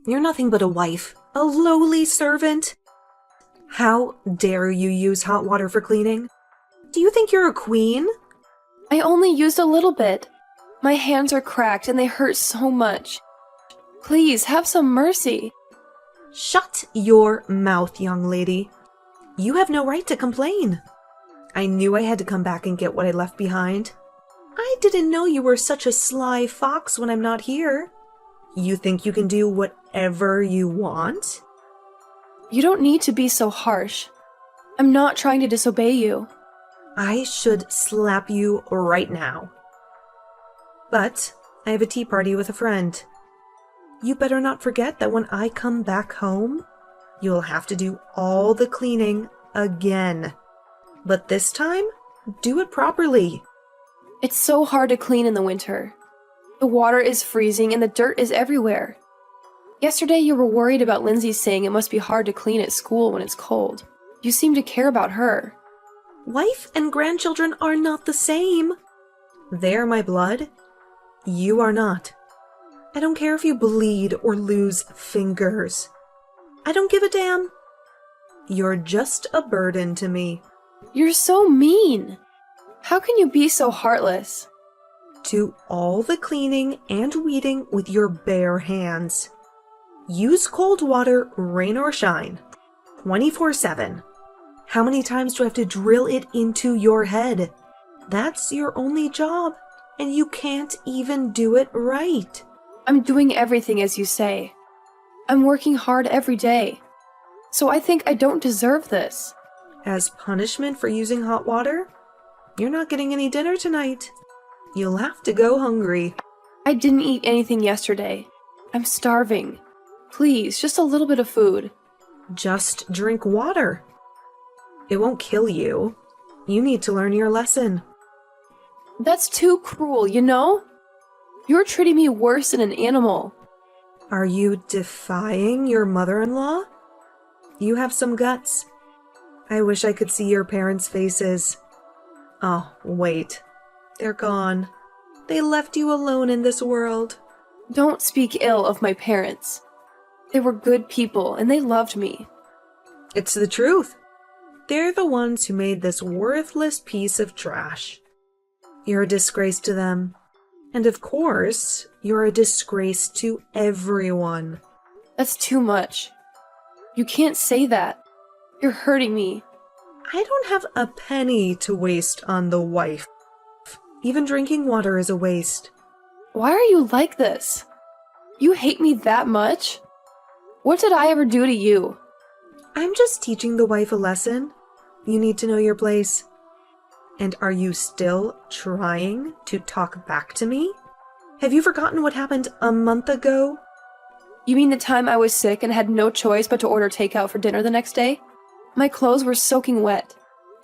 You're nothing but a wife, a lowly servant. How dare you use hot water for cleaning? Do you think you're a queen? I only used a little bit. My hands are cracked and they hurt so much. Please, have some mercy. Shut your mouth, young lady. You have no right to complain. I knew I had to come back and get what I left behind. I didn't know you were such a sly fox when I'm not here. You think you can do whatever you want? You don't need to be so harsh. I'm not trying to disobey you. I should slap you right now. But I have a tea party with a friend. You better not forget that when I come back home, you'll have to do all the cleaning again. But this time, do it properly. It's so hard to clean in the winter. The water is freezing and the dirt is everywhere. Yesterday you were worried about Lindsay saying it must be hard to clean at school when it's cold. You seem to care about her. Wife and grandchildren are not the same. They're my blood. You are not. I don't care if you bleed or lose fingers. I don't give a damn. You're just a burden to me. You're so mean. How can you be so heartless? Do all the cleaning and weeding with your bare hands. Use cold water, rain or shine, 24/7. How many times do I have to drill it into your head? That's your only job, and you can't even do it right. I'm doing everything as you say. I'm working hard every day. So I think I don't deserve this. As punishment for using hot water, you're not getting any dinner tonight. You'll have to go hungry. I didn't eat anything yesterday. I'm starving. Please, just a little bit of food. Just drink water. It won't kill you. You need to learn your lesson. That's too cruel, you know? You're treating me worse than an animal. Are you defying your mother-in-law? You have some guts. I wish I could see your parents' faces. Oh, wait. They're gone. They left you alone in this world. Don't speak ill of my parents. They were good people and they loved me. It's the truth. They're the ones who made this worthless piece of trash. You're a disgrace to them. And of course, you're a disgrace to everyone. That's too much. You can't say that. You're hurting me. I don't have a penny to waste on the wife. Even drinking water is a waste. Why are you like this? You hate me that much? What did I ever do to you? I'm just teaching the wife a lesson. You need to know your place. And are you still trying to talk back to me? Have you forgotten what happened a month ago? You mean the time I was sick and had no choice but to order takeout for dinner the next day? My clothes were soaking wet.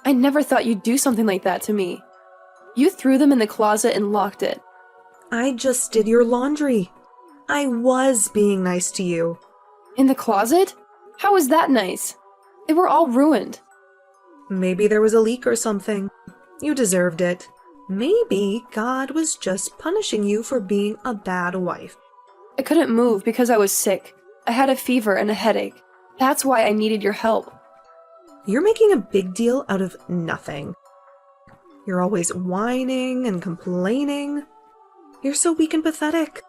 I never thought you'd do something like that to me. You threw them in the closet and locked it. I just did your laundry. I was being nice to you. In the closet? How was that nice? They were all ruined. Maybe there was a leak or something. You deserved it. Maybe God was just punishing you for being a bad wife. I couldn't move because I was sick. I had a fever and a headache. That's why I needed your help. You're making a big deal out of nothing. You're always whining and complaining. You're so weak and pathetic.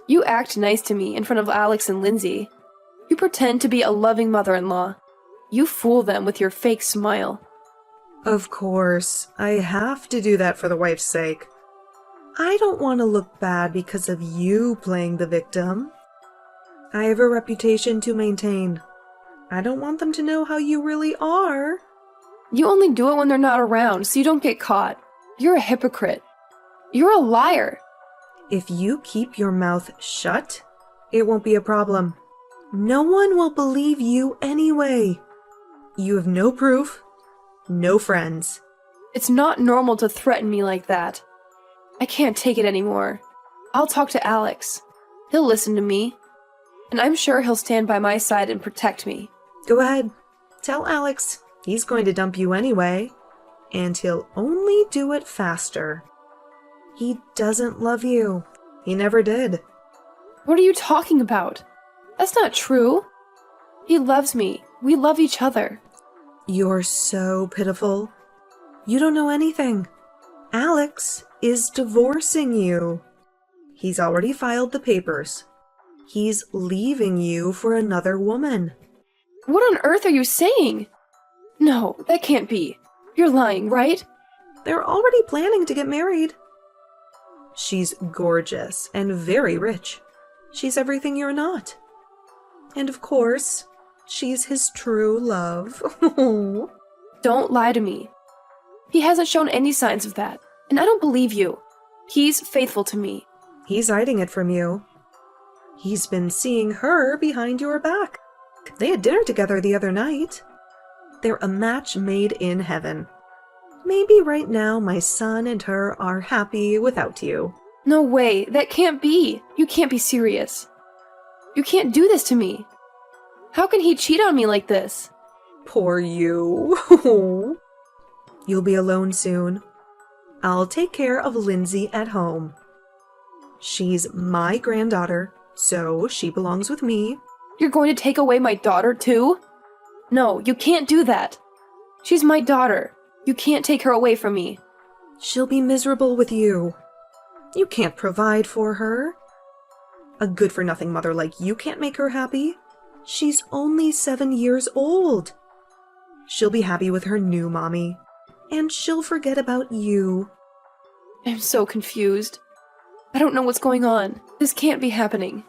You act nice to me in front of Alex and Lindsay. You pretend to be a loving mother-in-law. You fool them with your fake smile. Of course, I have to do that for the wife's sake. I don't want to look bad because of you playing the victim. I have a reputation to maintain. I don't want them to know how you really are. You only do it when they're not around, so you don't get caught. You're a hypocrite. You're a liar. If you keep your mouth shut, it won't be a problem. No one will believe you anyway. You have no proof, no friends. It's not normal to threaten me like that. I can't take it anymore. I'll talk to Alex. He'll listen to me. And I'm sure he'll stand by my side and protect me. Go ahead. Tell Alex he's going to dump you anyway. And he'll only do it faster. He doesn't love you. He never did. What are you talking about? That's not true. He loves me. We love each other. You're so pitiful. You don't know anything. Alex is divorcing you. He's already filed the papers. He's leaving you for another woman. What on earth are you saying? No, that can't be. You're lying, right? They're already planning to get married. She's gorgeous and very rich. She's everything you're not. And of course, she's his true love. Don't lie to me. He hasn't shown any signs of that, and I don't believe you. He's faithful to me. He's hiding it from you. He's been seeing her behind your back. They had dinner together the other night. They're a match made in heaven. Maybe right now my son and her are happy without you. No way, that can't be. You can't be serious. You can't do this to me. How can he cheat on me like this? Poor you. You'll be alone soon. I'll take care of Lindsay at home. She's my granddaughter, so she belongs with me. You're going to take away my daughter too? No, you can't do that. She's my daughter. You can't take her away from me. She'll be miserable with you. You can't provide for her. A good-for-nothing mother like you can't make her happy. She's only 7 years old. She'll be happy with her new mommy, and she'll forget about you. I'm so confused. I don't know what's going on. This can't be happening.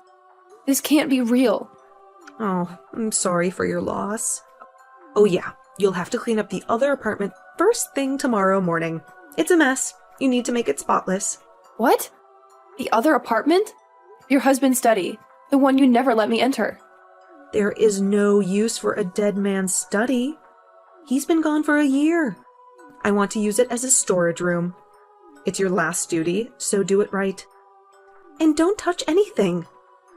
This can't be real. Oh, I'm sorry for your loss. Oh yeah, you'll have to clean up the other apartment first thing tomorrow morning. It's a mess. You need to make it spotless. What? The other apartment? Your husband's study. The one you never let me enter. There is no use for a dead man's study. He's been gone for a year. I want to use it as a storage room. It's your last duty, so do it right. And don't touch anything.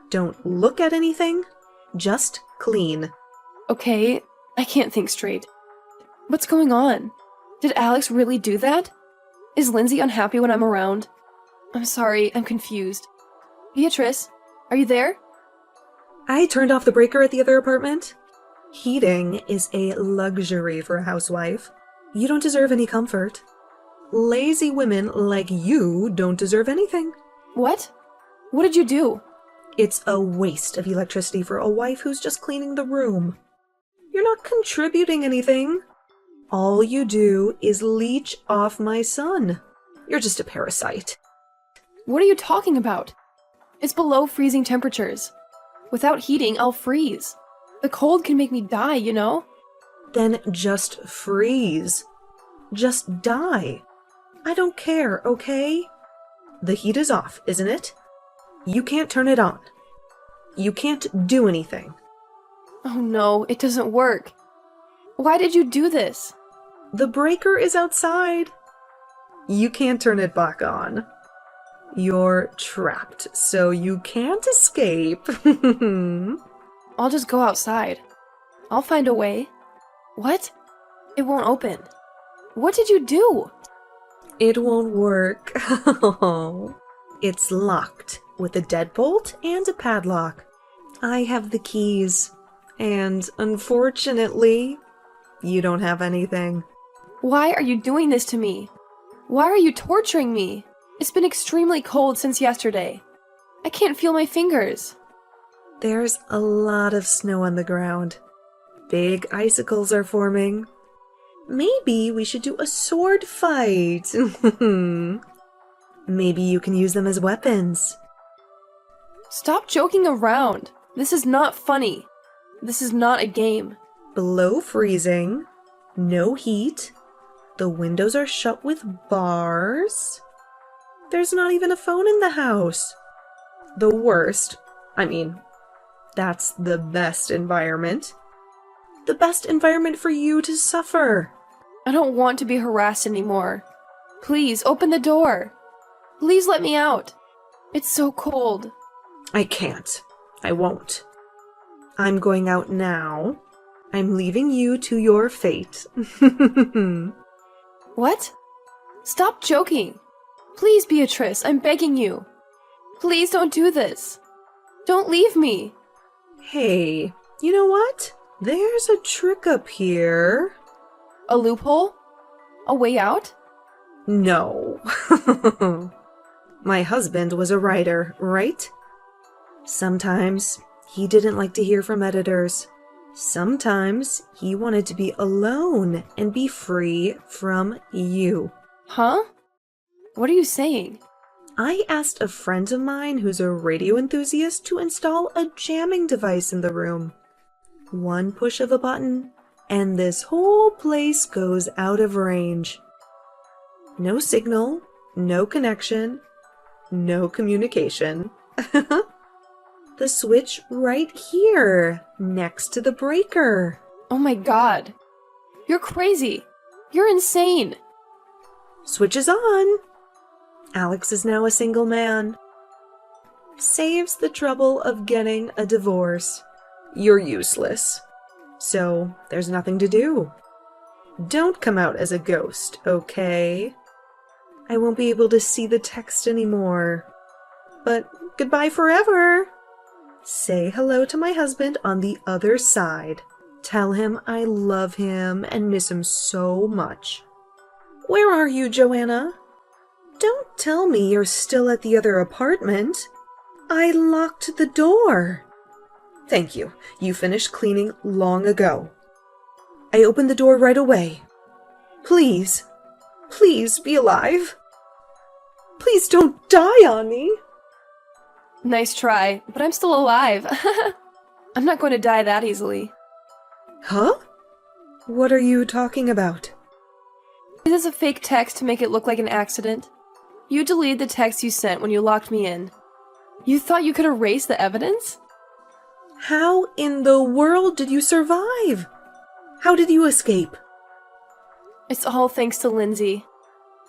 Don't look at anything. Just clean. Okay, I can't think straight. What's going on? Did Alex really do that? Is Lindsay unhappy when I'm around? I'm sorry, I'm confused. Beatrice, are you there? I turned off the breaker at the other apartment. Heating is a luxury for a housewife. You don't deserve any comfort. Lazy women like you don't deserve anything. What? What did you do? It's a waste of electricity for a wife who's just cleaning the room. You're not contributing anything. All you do is leech off my son. You're just a parasite. What are you talking about? It's below freezing temperatures. Without heating, I'll freeze. The cold can make me die, you know? Then just freeze. Just die. I don't care, okay? The heat is off, isn't it? You can't turn it on. You can't do anything. Oh no, it doesn't work. Why did you do this? The breaker is outside. You can't turn it back on. You're trapped, so you can't escape. I'll just go outside. I'll find a way. What? It won't open. What did you do? It won't work. It's locked with a deadbolt and a padlock. I have the keys. And unfortunately, you don't have anything. Why are you doing this to me? Why are you torturing me? It's been extremely cold since yesterday. I can't feel my fingers. There's a lot of snow on the ground. Big icicles are forming. Maybe we should do a sword fight. Maybe you can use them as weapons. Stop joking around. This is not funny. This is not a game. Below freezing. No heat. The windows are shut with bars. There's not even a phone in the house. The worst. That's the best environment. The best environment for you to suffer. I don't want to be harassed anymore. Please, open the door. Please let me out. It's so cold. I can't. I won't. I'm going out now. I'm leaving you to your fate. What? Stop joking. Please, Beatrice, I'm begging you. Please don't do this. Don't leave me. Hey, you know what? There's a trick up here. A loophole? A way out? No. My husband was a writer, right? Sometimes he didn't like to hear from editors. Sometimes he wanted to be alone and be free from you. Huh? What are you saying? I asked a friend of mine who's a radio enthusiast to install a jamming device in the room. One push of a button, and this whole place goes out of range. No signal, no connection, no communication. The switch right here, next to the breaker. Oh my god. You're crazy. You're insane. Switch is on. Alex is now a single man. Saves the trouble of getting a divorce. You're useless. So there's nothing to do. Don't come out as a ghost, okay? I won't be able to see the text anymore. But goodbye forever. Say hello to my husband on the other side. Tell him I love him and miss him so much. Where are you, Joanna? Don't tell me you're still at the other apartment. I locked the door. Thank you. You finished cleaning long ago. I opened the door right away. Please, please be alive. Please don't die on me. Nice try, but I'm still alive. I'm not going to die that easily. Huh? What are you talking about? This is a fake text to make it look like an accident. You deleted the text you sent when you locked me in. You thought you could erase the evidence? How in the world did you survive? How did you escape? It's all thanks to Lindsay.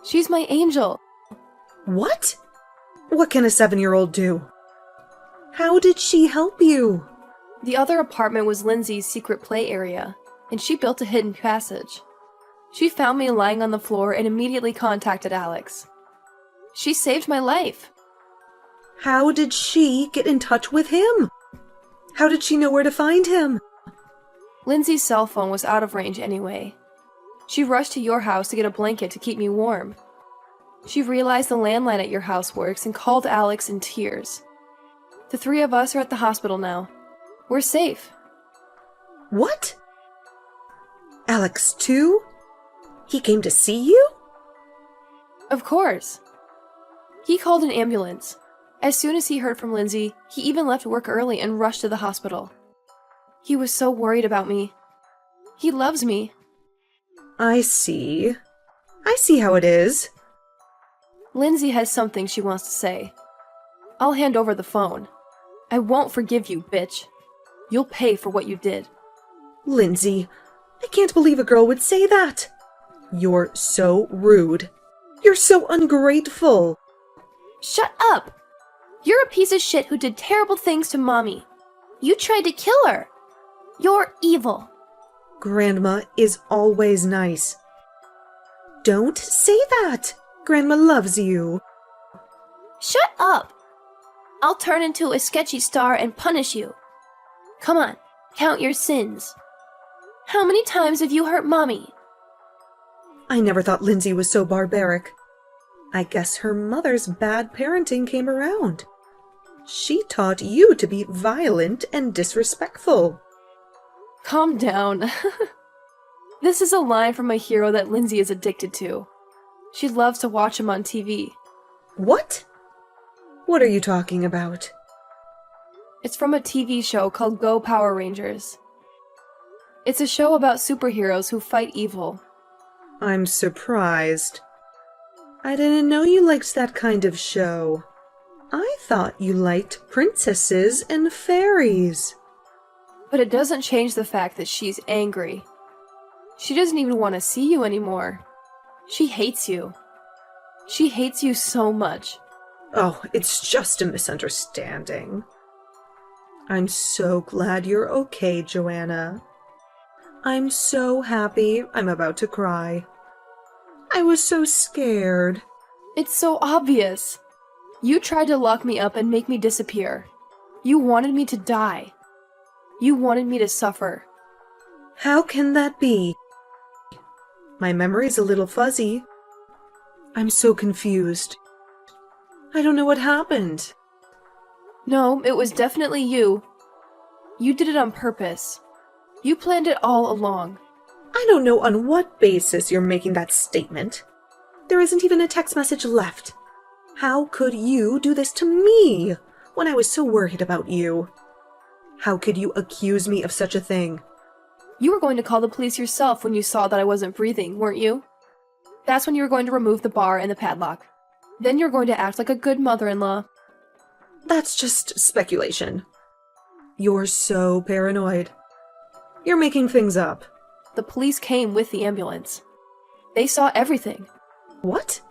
She's my angel. What? What can a 7-year-old do? How did she help you? The other apartment was Lindsay's secret play area, and she built a hidden passage. She found me lying on the floor and immediately contacted Alex. She saved my life. How did she get in touch with him? How did she know where to find him? Lindsay's cell phone was out of range anyway. She rushed to your house to get a blanket to keep me warm. She realized the landline at your house works and called Alex in tears. The 3 of us are at the hospital now. We're safe. What? Alex too? He came to see you? Of course. He called an ambulance. As soon as he heard from Lindsay, he even left work early and rushed to the hospital. He was so worried about me. He loves me. I see. I see how it is. Lindsay has something she wants to say. I'll hand over the phone. I won't forgive you, bitch. You'll pay for what you did. Lindsay, I can't believe a girl would say that. You're so rude. You're so ungrateful. Shut up! You're a piece of shit who did terrible things to Mommy. You tried to kill her. You're evil. Grandma is always nice. Don't say that. Grandma loves you. Shut up! I'll turn into a sketchy star and punish you. Come on, count your sins. How many times have you hurt Mommy? I never thought Lindsay was so barbaric. I guess her mother's bad parenting came around. She taught you to be violent and disrespectful. Calm down. This is a line from a hero that Lindsay is addicted to. She loves to watch him on TV. What? What are you talking about? It's from a TV show called Go Power Rangers. It's a show about superheroes who fight evil. I'm surprised. I didn't know you liked that kind of show. I thought you liked princesses and fairies. But it doesn't change the fact that she's angry. She doesn't even want to see you anymore. She hates you. She hates you so much. Oh, it's just a misunderstanding. I'm so glad you're okay, Joanna. I'm so happy I'm about to cry. I was so scared. It's so obvious. You tried to lock me up and make me disappear. You wanted me to die. You wanted me to suffer. How can that be? My memory's a little fuzzy. I'm so confused. I don't know what happened. No, it was definitely you. You did it on purpose. You planned it all along. I don't know on what basis you're making that statement. There isn't even a text message left. How could you do this to me when I was so worried about you? How could you accuse me of such a thing? You were going to call the police yourself when you saw that I wasn't breathing, weren't you? That's when you were going to remove the bar and the padlock. Then you're going to act like a good mother-in-law. That's just speculation. You're so paranoid. You're making things up. The police came with the ambulance. They saw everything. What?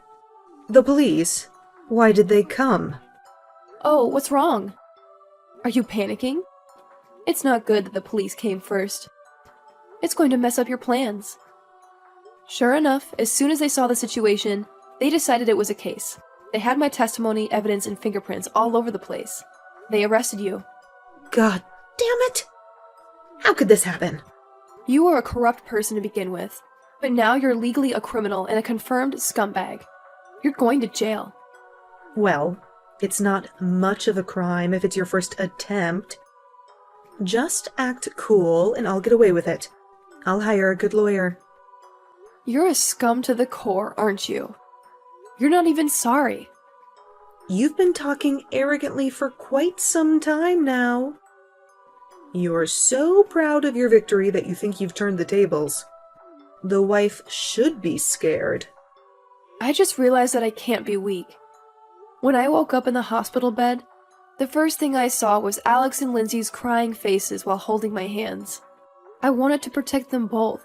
The police? Why did they come? Oh, what's wrong? Are you panicking? It's not good that the police came first. It's going to mess up your plans. Sure enough, as soon as they saw the situation, they decided it was a case. They had my testimony, evidence, and fingerprints all over the place. They arrested you. God damn it! How could this happen? You were a corrupt person to begin with, but now you're legally a criminal and a confirmed scumbag. You're going to jail. Well, it's not much of a crime if it's your first attempt. Just act cool and I'll get away with it. I'll hire a good lawyer. You're a scum to the core, aren't you? You're not even sorry. You've been talking arrogantly for quite some time now. You're so proud of your victory that you think you've turned the tables. The wife should be scared. I just realized that I can't be weak. When I woke up in the hospital bed, the first thing I saw was Alex and Lindsay's crying faces while holding my hands. I wanted to protect them both,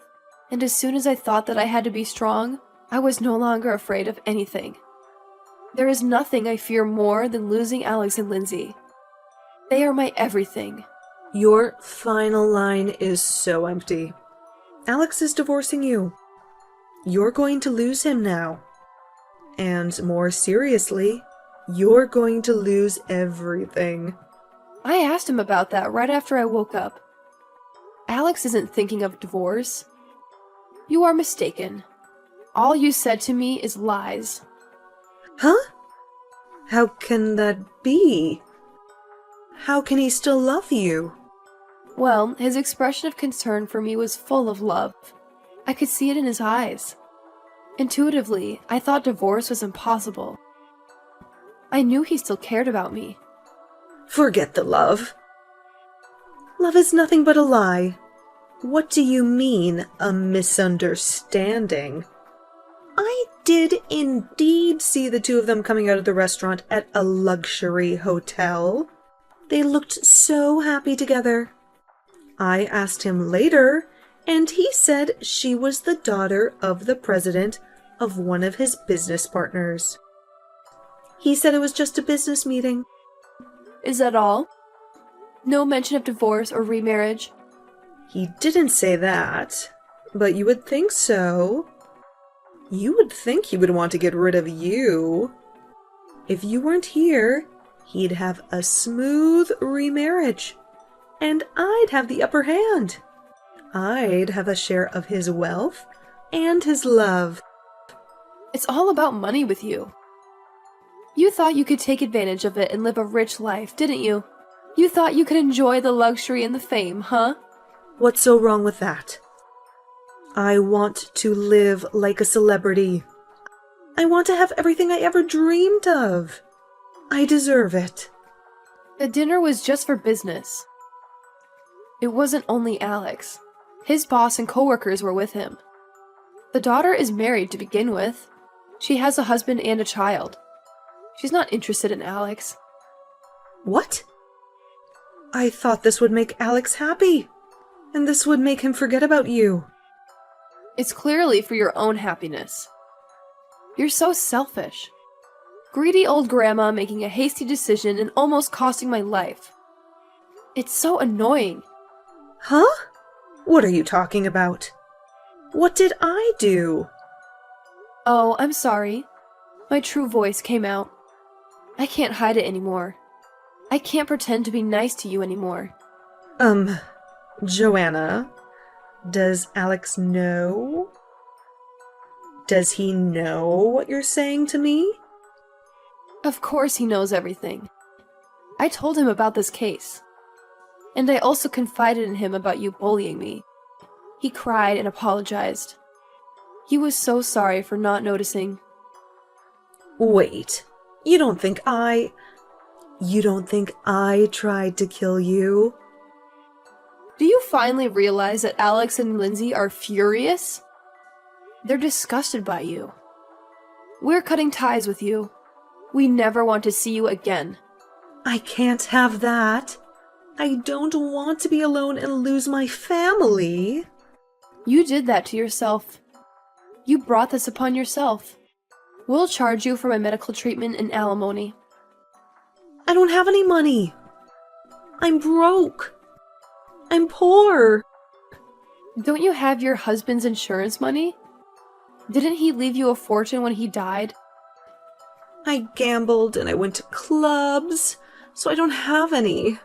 and as soon as I thought that I had to be strong, I was no longer afraid of anything. There is nothing I fear more than losing Alex and Lindsay. They are my everything. Your final line is so empty. Alex is divorcing you. You're going to lose him now. And more seriously, you're going to lose everything. I asked him about that right after I woke up. Alex isn't thinking of divorce. You are mistaken. All you said to me is lies. Huh? How can that be? How can he still love you? Well, his expression of concern for me was full of love. I could see it in his eyes. Intuitively, I thought divorce was impossible. I knew he still cared about me. Forget the love. Love is nothing but a lie. What do you mean, a misunderstanding? I did indeed see the two of them coming out of the restaurant at a luxury hotel. They looked so happy together. I asked him later, and he said she was the daughter of the president of one of his business partners. He said it was just a business meeting. Is that all? No mention of divorce or remarriage? He didn't say that, but you would think so. You would think he would want to get rid of you. If you weren't here, he'd have a smooth remarriage, and I'd have the upper hand. I'd have a share of his wealth and his love. It's all about money with you. You thought you could take advantage of it and live a rich life, didn't you? You thought you could enjoy the luxury and the fame, huh? What's so wrong with that? I want to live like a celebrity. I want to have everything I ever dreamed of. I deserve it. The dinner was just for business. It wasn't only Alex. His boss and coworkers were with him. The daughter is married to begin with. She has a husband and a child. She's not interested in Alex. What? I thought this would make Alex happy, and this would make him forget about you. It's clearly for your own happiness. You're so selfish. Greedy old grandma making a hasty decision and almost costing my life. It's so annoying. Huh? What are you talking about? What did I do? Oh, I'm sorry. My true voice came out. I can't hide it anymore. I can't pretend to be nice to you anymore. Um, Joanna, does Alex know? Does he know what you're saying to me? Of course he knows everything. I told him about this case. And I also confided in him about you bullying me. He cried and apologized. He was so sorry for not noticing. Wait, you don't think I tried to kill you? Do you finally realize that Alex and Lindsay are furious? They're disgusted by you. We're cutting ties with you. We never want to see you again. I can't have that. I don't want to be alone and lose my family. You did that to yourself. You brought this upon yourself. We'll charge you for my medical treatment and alimony. I don't have any money. I'm broke. I'm poor. Don't you have your husband's insurance money? Didn't he leave you a fortune when he died? I gambled and I went to clubs, so I don't have any.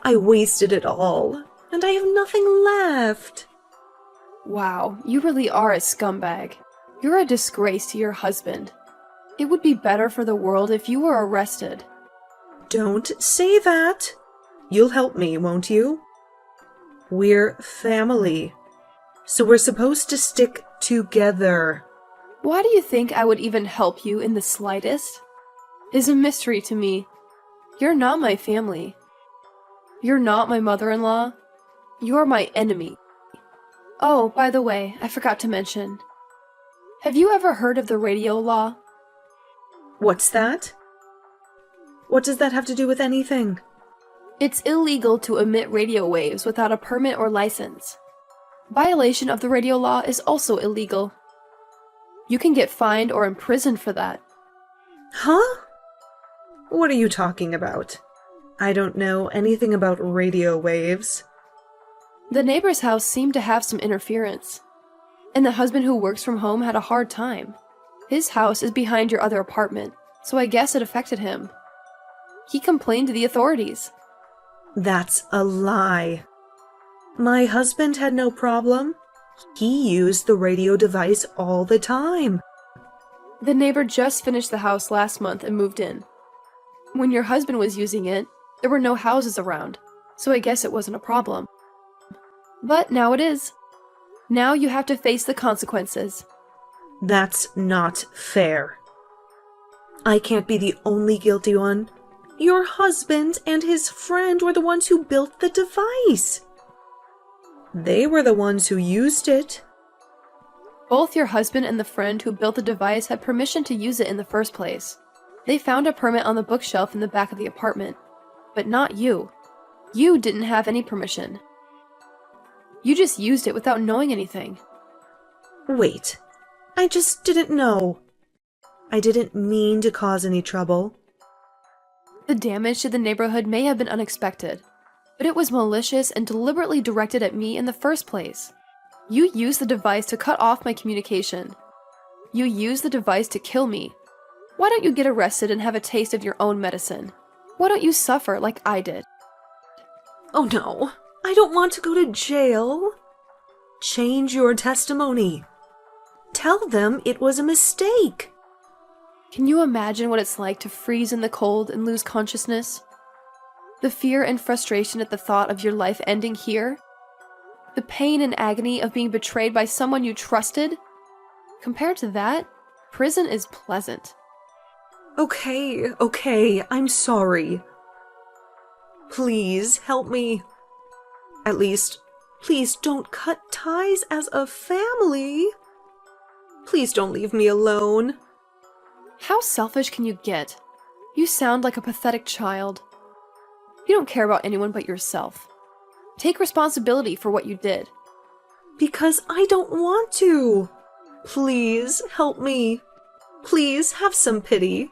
I wasted it all, and I have nothing left. Wow, you really are a scumbag. You're a disgrace to your husband. It would be better for the world if you were arrested. Don't say that. You'll help me, won't you? We're family, so we're supposed to stick together. Why do you think I would even help you in the slightest? It's a mystery to me. You're not my family. You're not my mother-in-law. You're my enemy. Oh, by the way, I forgot to mention. Have you ever heard of the radio law? What's that? What does that have to do with anything? It's illegal to emit radio waves without a permit or license. Violation of the radio law is also illegal. You can get fined or imprisoned for that. Huh? What are you talking about? I don't know anything about radio waves. The neighbor's house seemed to have some interference, and the husband who works from home had a hard time. His house is behind your other apartment, so I guess it affected him. He complained to the authorities. That's a lie. My husband had no problem. He used the radio device all the time. The neighbor just finished the house last month and moved in. When your husband was using it, there were no houses around, so I guess it wasn't a problem. But now it is. Now you have to face the consequences. That's not fair. I can't be the only guilty one. Your husband and his friend were the ones who built the device. They were the ones who used it. Both your husband and the friend who built the device had permission to use it in the first place. They found a permit on the bookshelf in the back of the apartment. But not you. You didn't have any permission. You just used it without knowing anything. Wait, I just didn't know. I didn't mean to cause any trouble. The damage to the neighborhood may have been unexpected, but it was malicious and deliberately directed at me in the first place. You used the device to cut off my communication. You used the device to kill me. Why don't you get arrested and have a taste of your own medicine? Why don't you suffer like I did? Oh no, I don't want to go to jail. Change your testimony. Tell them it was a mistake. Can you imagine what it's like to freeze in the cold and lose consciousness? The fear and frustration at the thought of your life ending here? The pain and agony of being betrayed by someone you trusted? Compared to that, prison is pleasant. Okay, I'm sorry. Please help me. At least, please don't cut ties as a family. Please don't leave me alone. How selfish can you get? You sound like a pathetic child. You don't care about anyone but yourself. Take responsibility for what you did. Because I don't want to. Please help me. Please have some pity.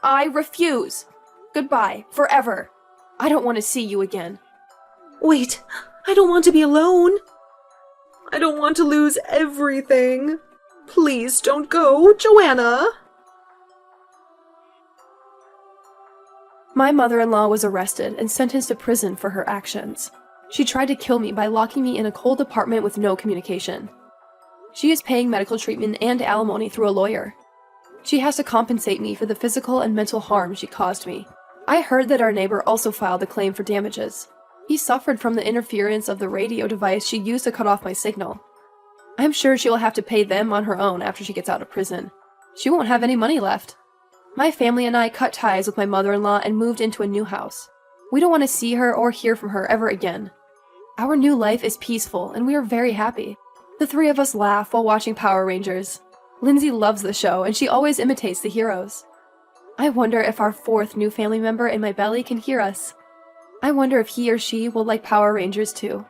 I refuse. Goodbye, forever. I don't want to see you again. Wait, I don't want to be alone. I don't want to lose everything. Please don't go, Joanna. My mother-in-law was arrested and sentenced to prison for her actions. She tried to kill me by locking me in a cold apartment with no communication. She is paying medical treatment and alimony through a lawyer. She has to compensate me for the physical and mental harm she caused me. I heard that our neighbor also filed a claim for damages. He suffered from the interference of the radio device she used to cut off my signal. I'm sure she will have to pay them on her own after she gets out of prison. She won't have any money left. My family and I cut ties with my mother-in-law and moved into a new house. We don't want to see her or hear from her ever again. Our new life is peaceful and we are very happy. The three of us laugh while watching Power Rangers. Lindsay loves the show and she always imitates the heroes. I wonder if our fourth new family member in my belly can hear us. I wonder if he or she will like Power Rangers too.